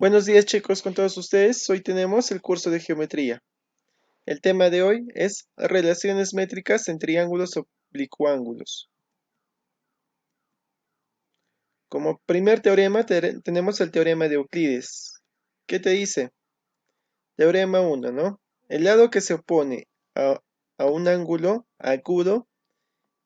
Buenos días chicos con todos ustedes, hoy tenemos el curso de geometría. El tema de hoy es relaciones métricas en triángulos oblicuángulos. Como primer teorema tenemos el teorema de Euclides. ¿Qué te dice? Teorema 1, ¿no? El lado que se opone a, a un ángulo agudo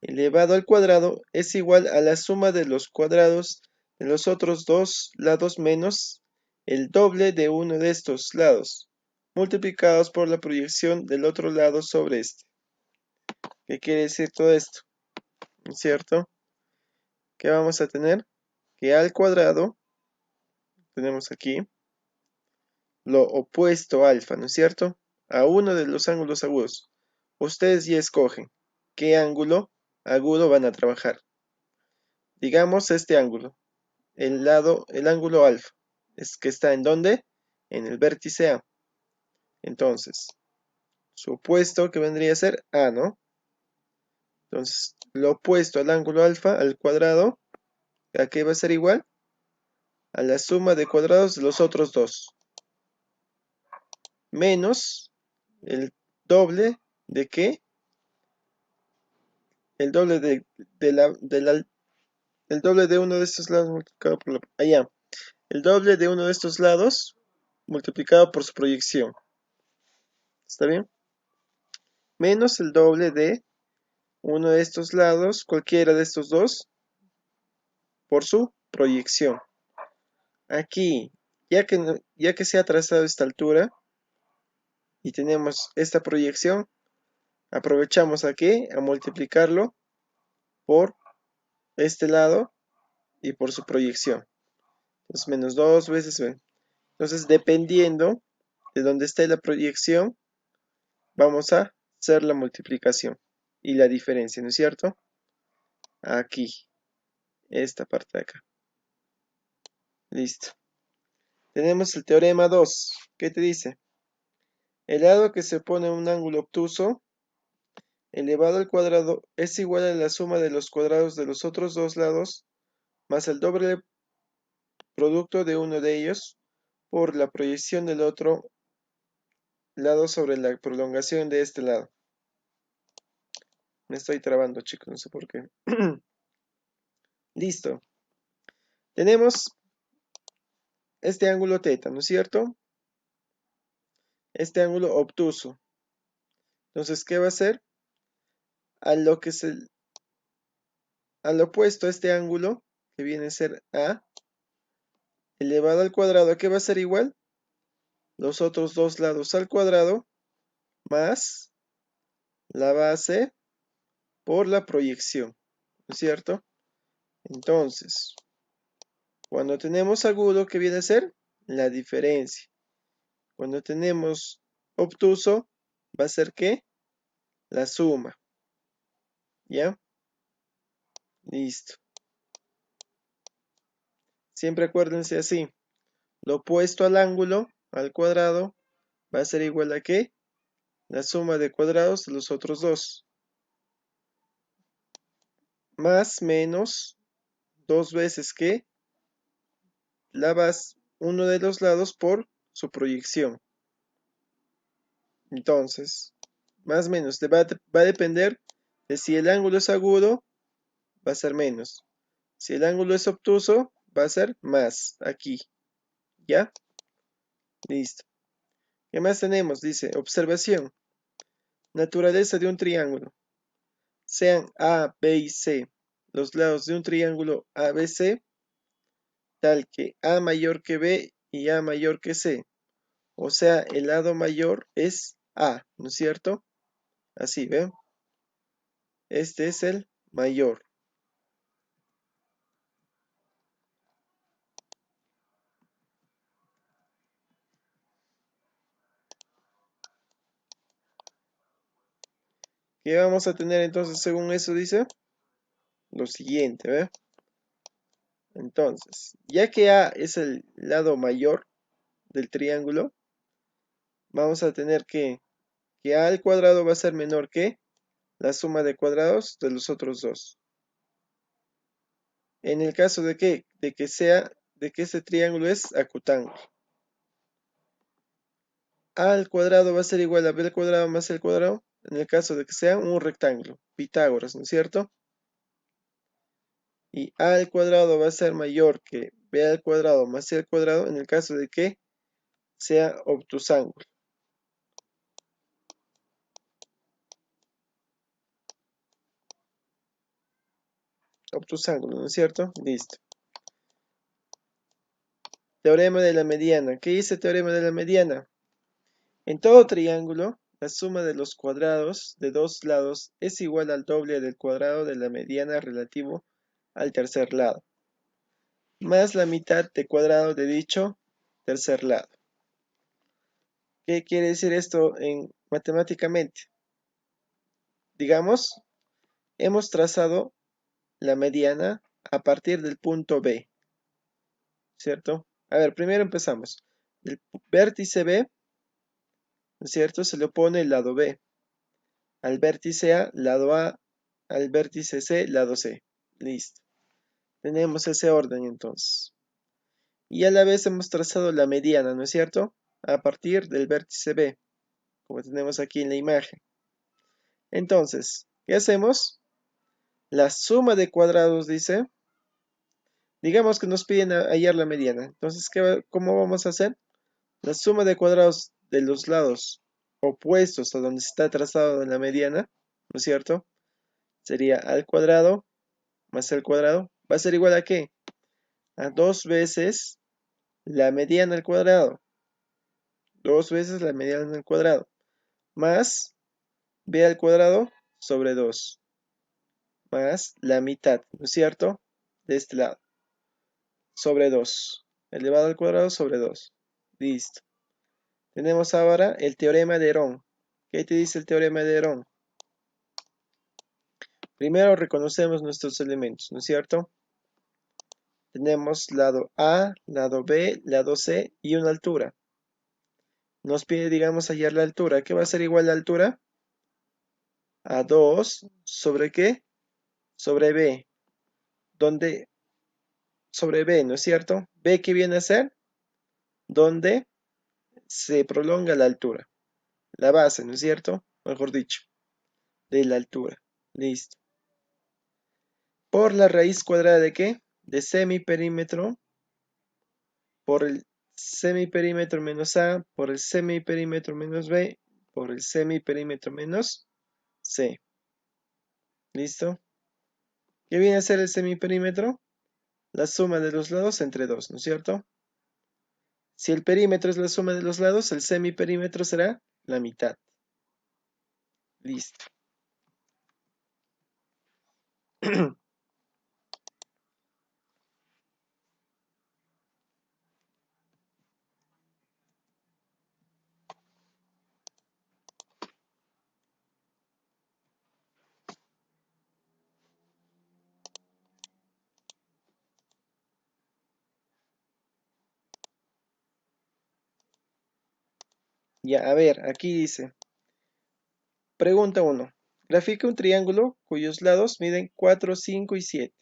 elevado al cuadrado es igual a la suma de los cuadrados de los otros dos lados menos el doble de uno de estos lados, multiplicados por la proyección del otro lado sobre este. ¿Qué quiere decir todo esto? ¿No es cierto? ¿Qué vamos a tener? Que al cuadrado, tenemos aquí, lo opuesto a alfa, ¿no es cierto? A uno de los ángulos agudos. Ustedes ya escogen qué ángulo agudo van a trabajar. Digamos este ángulo. El ángulo alfa, es que está ¿en dónde? En el vértice A. Entonces, su opuesto que vendría a ser A, ¿no? Entonces, lo opuesto al ángulo alfa, al cuadrado, ¿a qué va a ser igual? A la suma de cuadrados de los otros dos. Menos el doble de ¿qué? El doble el doble de uno de estos lados multiplicado por allá. El doble de uno de estos lados multiplicado por su proyección. ¿Está bien? Menos el doble de uno de estos lados, cualquiera de estos dos, por su proyección. Aquí, ya que se ha trazado esta altura y tenemos esta proyección, aprovechamos aquí a multiplicarlo por este lado y por su proyección. Entonces, menos 2 veces b. Entonces, dependiendo de dónde esté la proyección, vamos a hacer la multiplicación y la diferencia, ¿no es cierto? Aquí, esta parte de acá. Listo. Tenemos el teorema 2. ¿Qué te dice? El lado que se opone a un ángulo obtuso elevado al cuadrado es igual a la suma de los cuadrados de los otros dos lados más el doble producto de uno de ellos por la proyección del otro lado sobre la prolongación de este lado. Me estoy trabando, chicos, no sé por qué. Listo. Tenemos este ángulo θ, ¿no es cierto? Este ángulo obtuso. Entonces, ¿qué va a ser? Al opuesto a este ángulo, que viene a ser A, elevado al cuadrado, ¿a qué va a ser igual? Los otros dos lados al cuadrado más la base por la proyección, ¿no es cierto? Entonces, cuando tenemos agudo, ¿qué viene a ser? La diferencia. Cuando tenemos obtuso, va a ser ¿qué? La suma. ¿Ya? Listo. Siempre acuérdense así. Lo opuesto al ángulo, al cuadrado, va a ser igual a ¿qué? La suma de cuadrados de los otros dos. Más menos 2 veces ¿qué? La base, uno de los lados por su proyección. Entonces, más o menos, va a depender de si el ángulo es agudo, va a ser menos. Si el ángulo es obtuso, va a ser más, aquí. ¿Ya? Listo. ¿Qué más tenemos? Dice, observación. Naturaleza de un triángulo. Sean A, B y C los lados de un triángulo ABC, tal que A mayor que B y A mayor que C. O sea, el lado mayor es A, ¿no es cierto? Así, ¿ven? Este es el mayor. ¿Qué vamos a tener entonces según eso dice? Lo siguiente, ¿ve? Entonces, ya que A es el lado mayor del triángulo, vamos a tener que A al cuadrado va a ser menor que la suma de cuadrados de los otros dos. En el caso de que este triángulo es acutángulo. a al cuadrado va a ser igual a b al cuadrado más c al cuadrado, en el caso de que sea un rectángulo, Pitágoras, ¿no es cierto? Y a al cuadrado va a ser mayor que b al cuadrado más c al cuadrado, en el caso de que sea obtusángulo. Obtusángulo, ¿no es cierto? Listo. Teorema de la mediana. ¿Qué dice el teorema de la mediana? En todo triángulo, la suma de los cuadrados de dos lados es igual al doble del cuadrado de la mediana relativo al tercer lado, más la mitad de cuadrado de dicho tercer lado. ¿Qué quiere decir esto matemáticamente? Digamos, hemos trazado la mediana a partir del punto B, ¿cierto? A ver, primero empezamos. El vértice B, ¿no es cierto? Se le opone el lado B. Al vértice A, lado A. Al vértice C, lado C. Listo. Tenemos ese orden entonces. Y a la vez hemos trazado la mediana, ¿no es cierto? A partir del vértice B, como tenemos aquí en la imagen. Entonces, ¿qué hacemos? La suma de cuadrados dice, digamos que nos piden hallar la mediana. Entonces, ¿cómo vamos a hacer? La suma de cuadrados de los lados opuestos a donde está trazado la mediana, ¿no es cierto? Sería al cuadrado más el cuadrado. ¿Va a ser igual a qué? A 2 veces la mediana al cuadrado. 2 veces la mediana al cuadrado. Más b al cuadrado sobre 2. Más la mitad, ¿no es cierto? De este lado. Sobre 2. Elevado al cuadrado sobre 2. Listo. Tenemos ahora el teorema de Herón. ¿Qué te dice el teorema de Herón? Primero reconocemos nuestros elementos, ¿no es cierto? Tenemos lado A, lado B, lado C y una altura. Nos pide, digamos, hallar la altura. ¿Qué va a ser igual la altura? A 2 sobre ¿qué? Sobre B. ¿Dónde? Sobre B, ¿no es cierto? ¿B qué viene a ser? Donde se prolonga la altura. La base, ¿no es cierto? Mejor dicho, de la altura. Listo. Por la raíz cuadrada de ¿qué? De semiperímetro por el semiperímetro menos A, por el semiperímetro menos B, por el semiperímetro menos C. ¿Listo? ¿Qué viene a ser el semiperímetro? La suma de los lados entre 2, ¿no es cierto? Si el perímetro es la suma de los lados, el semiperímetro será la mitad. Listo. Ya, a ver, aquí dice, pregunta 1. Grafica un triángulo cuyos lados miden 4, 5 y 7.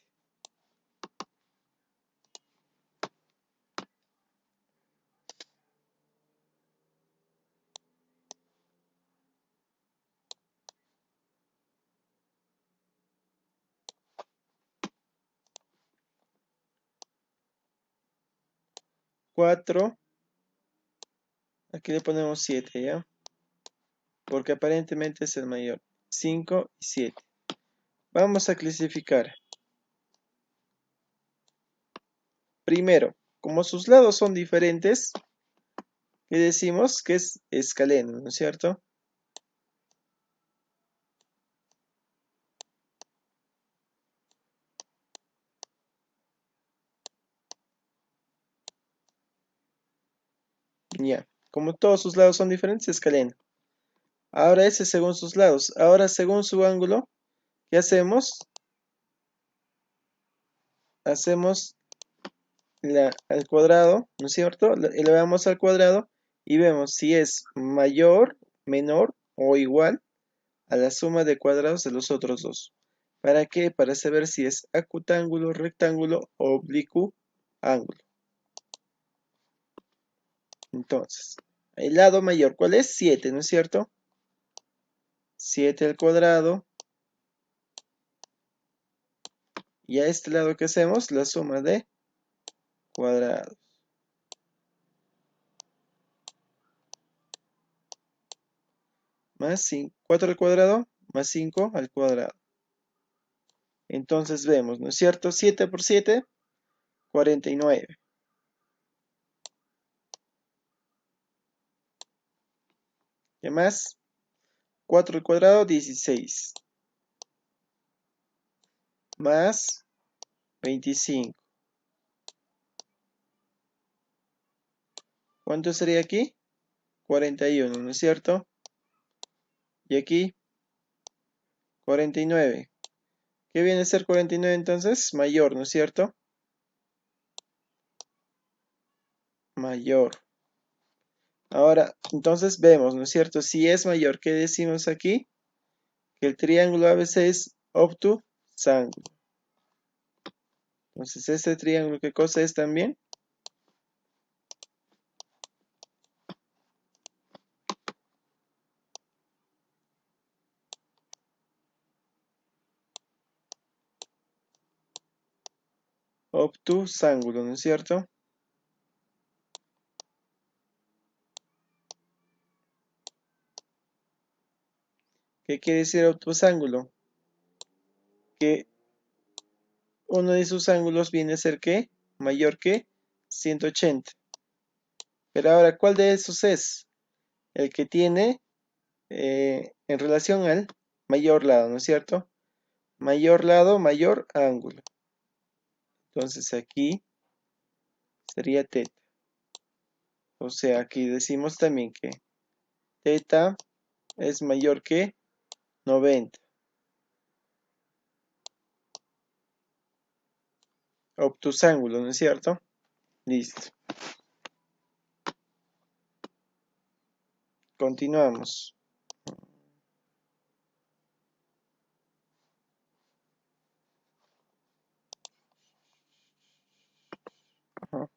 4, aquí le ponemos 7, ¿ya? Porque aparentemente es el mayor. 5 y 7. Vamos a clasificar. Primero, como sus lados son diferentes, ¿qué decimos? Que es escaleno, ¿no es cierto? Ya, como todos sus lados son diferentes, escaleno. Ahora ese según sus lados. Ahora según su ángulo, ¿qué hacemos? Hacemos al cuadrado, ¿no es cierto? Elevamos al cuadrado y vemos si es mayor, menor o igual a la suma de cuadrados de los otros dos. ¿Para qué? Para saber si es acutángulo, rectángulo o oblicuo ángulo. Entonces, El lado mayor, ¿cuál es? 7, ¿no es cierto? 7 al cuadrado. Y a este lado, ¿qué hacemos? La suma de cuadrados. Más 5, 4 al cuadrado, más 5 al cuadrado. Entonces vemos, ¿no es cierto? 7 por 7, 49. ¿Qué más? 4 al cuadrado, 16. Más 25. ¿Cuánto sería aquí? 41, ¿no es cierto? Y aquí, 49. ¿Qué viene a ser 49 entonces? Mayor, ¿no es cierto? Mayor. Ahora, entonces vemos, ¿no es cierto? Si es mayor, ¿qué decimos aquí? Que el triángulo ABC es obtusángulo. Entonces, este triángulo, ¿qué cosa es también? Obtusángulo, ¿no es cierto? ¿Qué quiere decir obtusángulo? Que uno de sus ángulos viene a ser ¿qué? Mayor que 180. Pero ahora, ¿cuál de esos es? El que tiene en relación al mayor lado, ¿no es cierto? Mayor lado, mayor ángulo. Entonces aquí sería teta. O sea, aquí decimos también que teta es mayor que 90. Obtusángulo, ¿no es cierto? Listo. Continuamos. Ajá.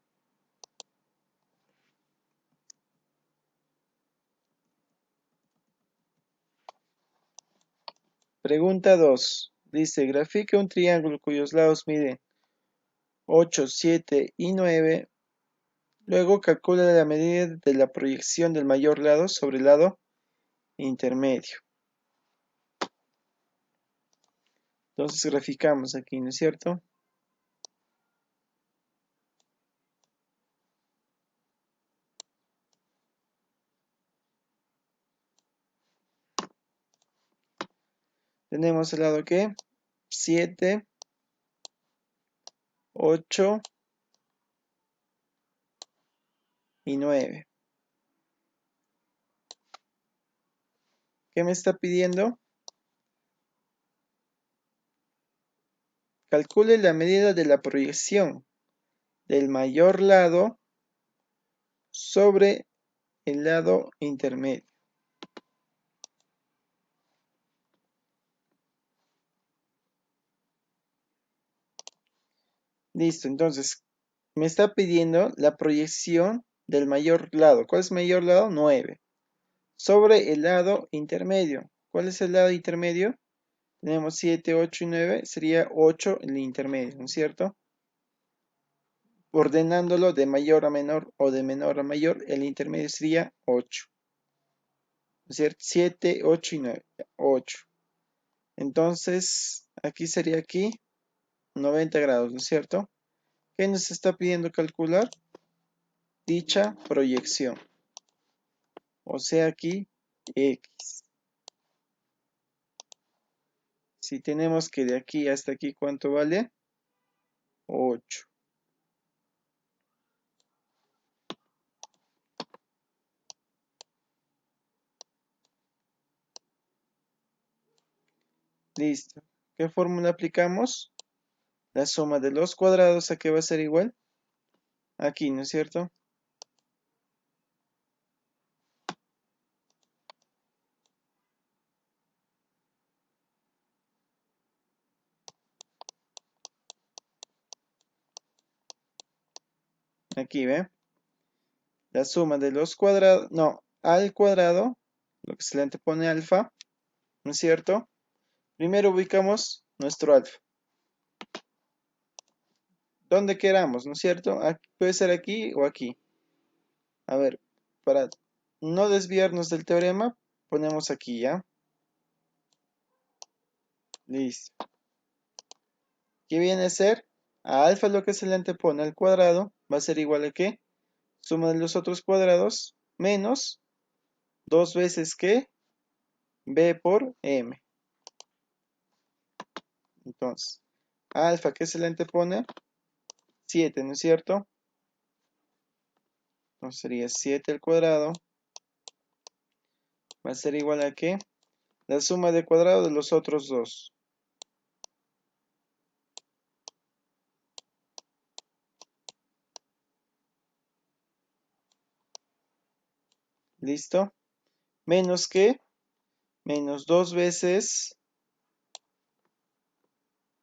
Pregunta 2. Dice, grafica un triángulo cuyos lados miden 8, 7 y 9. Luego calcula la medida de la proyección del mayor lado sobre el lado intermedio. Entonces graficamos aquí, ¿no es cierto? Tenemos el lado que 7, 8 y 9. ¿Qué me está pidiendo? Calcule la medida de la proyección del mayor lado sobre el lado intermedio. Listo, entonces me está pidiendo la proyección del mayor lado. ¿Cuál es el mayor lado? 9. Sobre el lado intermedio. ¿Cuál es el lado intermedio? Tenemos 7, 8 y 9. Sería 8 el intermedio, ¿no es cierto? Ordenándolo de mayor a menor o de menor a mayor, el intermedio sería 8. ¿No es cierto? 7, 8 y 9. 8. Entonces, aquí sería aquí 90 grados, ¿no es cierto? ¿Qué nos está pidiendo calcular? Dicha proyección. O sea, aquí X. Si tenemos que de aquí hasta aquí, ¿cuánto vale? 8. Listo. ¿Qué fórmula aplicamos? La suma de los cuadrados, ¿a qué va a ser igual? Aquí, ¿no es cierto? Aquí, ¿ve? la suma de los cuadrados, no, al cuadrado, lo que se le antepone alfa, ¿no es cierto? Primero ubicamos nuestro alfa, donde queramos, ¿no es cierto? Puede ser aquí o aquí. A ver, para no desviarnos del teorema, ponemos aquí, ¿ya? Listo. ¿Qué viene a ser? A alfa lo que se le antepone al cuadrado va a ser igual a ¿qué? Suma de los otros cuadrados menos 2 veces ¿qué? B por M. Entonces, a alfa que se le antepone 7, ¿no es cierto? Entonces sería 7 al cuadrado va a ser igual a ¿qué? La suma de cuadrado de los otros dos. ¿Listo? Menos ¿qué? Menos 2 veces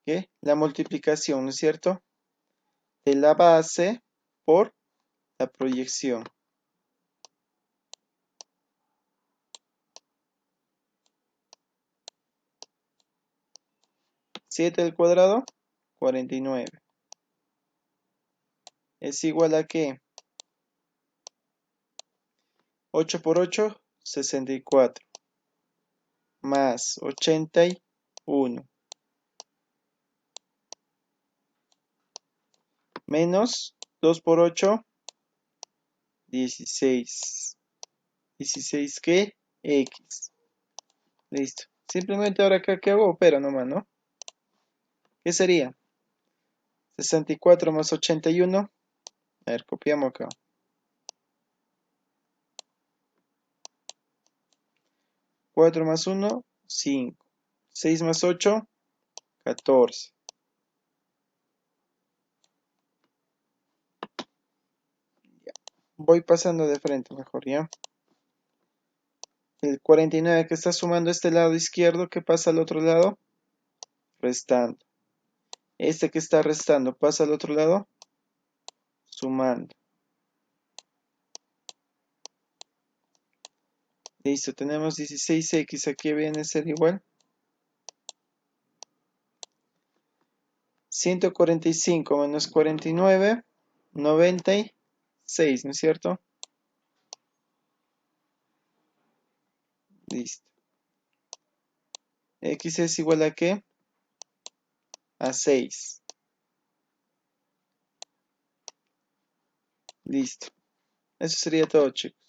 ¿qué? La multiplicación, ¿no es cierto? De la base por la proyección. 7 al cuadrado, 49. Es igual a ¿qué? 8 por 8, 64. Más 81. Menos 2 por 8, 16. 16 ¿qué? X. Listo. Simplemente ahora acá, ¿qué hago? Opero nomás, ¿no? ¿Qué sería? 64 más 81. A ver, copiamos acá. 4 más 1, 5. 6 más 8, 14. Ya. Voy pasando de frente mejor, ¿ya? El 49 que está sumando este lado izquierdo, ¿qué pasa al otro lado? Restando. Este que está restando, ¿pasa al otro lado? Sumando. Listo, tenemos 16x, aquí viene a ser igual. 145 menos 49, 96, ¿no es cierto? Listo. X es igual a ¿qué? A 6. Listo. Eso sería todo, chicos.